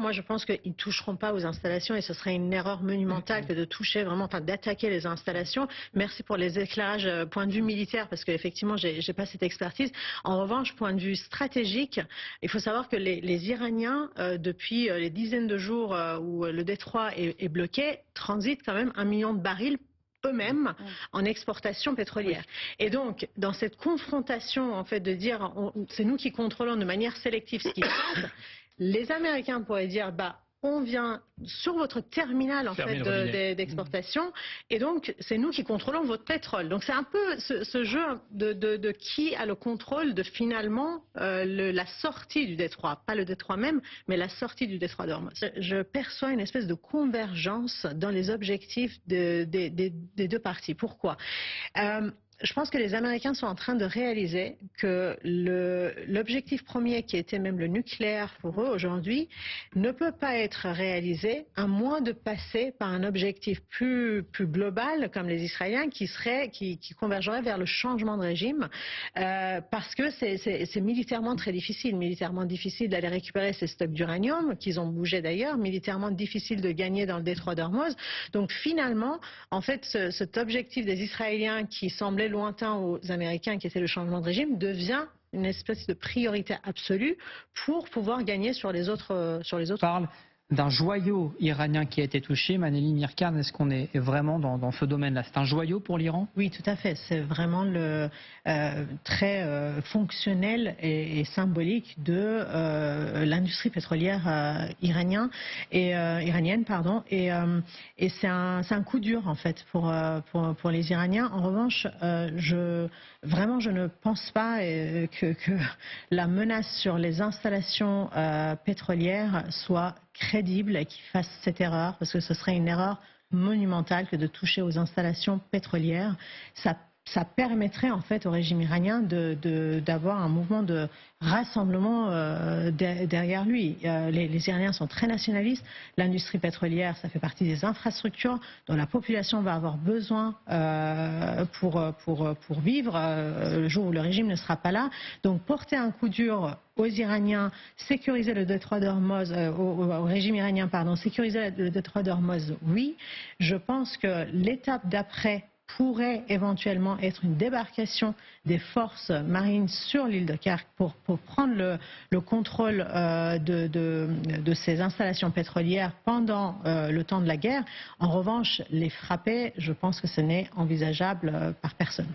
Moi, je pense qu'ils ne toucheront pas aux installations et ce serait une erreur monumentale que de toucher vraiment, enfin d'attaquer les installations. Merci pour les éclairages point de vue militaire parce qu'effectivement, j'ai pas cette expertise. En revanche, point de vue stratégique, il faut savoir que les Iraniens, depuis les dizaines de jours où le détroit est bloqué, transitent quand même 1 million de barils eux-mêmes en exportation pétrolière. Oui. Et donc, dans cette confrontation, en fait, de dire c'est nous qui contrôlons de manière sélective ce qui se passe, les Américains pourraient dire, on vient sur votre terminal en fait d'exportation et donc c'est nous qui contrôlons votre pétrole. Donc c'est un peu ce jeu de qui a le contrôle de finalement la sortie du détroit, pas le détroit même, mais la sortie du détroit d'Ormuz. Je perçois une espèce de convergence dans les objectifs des deux parties. Pourquoi? Je pense que les Américains sont en train de réaliser que l'objectif premier, qui était même le nucléaire pour eux aujourd'hui, ne peut pas être réalisé à moins de passer par un objectif plus global, comme les Israéliens, qui convergerait vers le changement de régime, parce que c'est militairement très difficile. Militairement difficile d'aller récupérer ces stocks d'uranium, qu'ils ont bougé d'ailleurs, militairement difficile de gagner dans le détroit d'Ormuz. Donc finalement, en fait, cet objectif des Israéliens qui semblait lointain aux Américains, qui était le changement de régime, devient une espèce de priorité absolue pour pouvoir gagner sur les autres. On parle d'un joyau iranien qui a été touché. Maneli Mirkan, est-ce qu'on est vraiment dans ce domaine-là? C'est un joyau pour l'Iran? Oui, tout à fait. C'est vraiment très fonctionnel et symbolique de l'industrie pétrolière iranienne. Et c'est un coup dur en fait pour les Iraniens. En revanche, je ne pense pas que la menace sur les installations pétrolières soit crédible et qui fasse cette erreur, parce que ce serait une erreur monumentale que de toucher aux installations pétrolières. Ça permettrait en fait au régime iranien d'avoir un mouvement de rassemblement derrière lui. Les Iraniens sont très nationalistes. L'industrie pétrolière, ça fait partie des infrastructures dont la population va avoir besoin pour vivre le jour où le régime ne sera pas là. Donc porter un coup dur aux Iraniens, sécuriser le détroit d'Ormuz, au régime iranien, pardon, sécuriser le détroit d'Ormuz, oui. Je pense que l'étape d'après pourrait éventuellement être une débarcation des forces marines sur l'île de Kerch pour prendre le contrôle de ces installations pétrolières pendant le temps de la guerre. En revanche, les frapper, je pense que ce n'est envisageable par personne.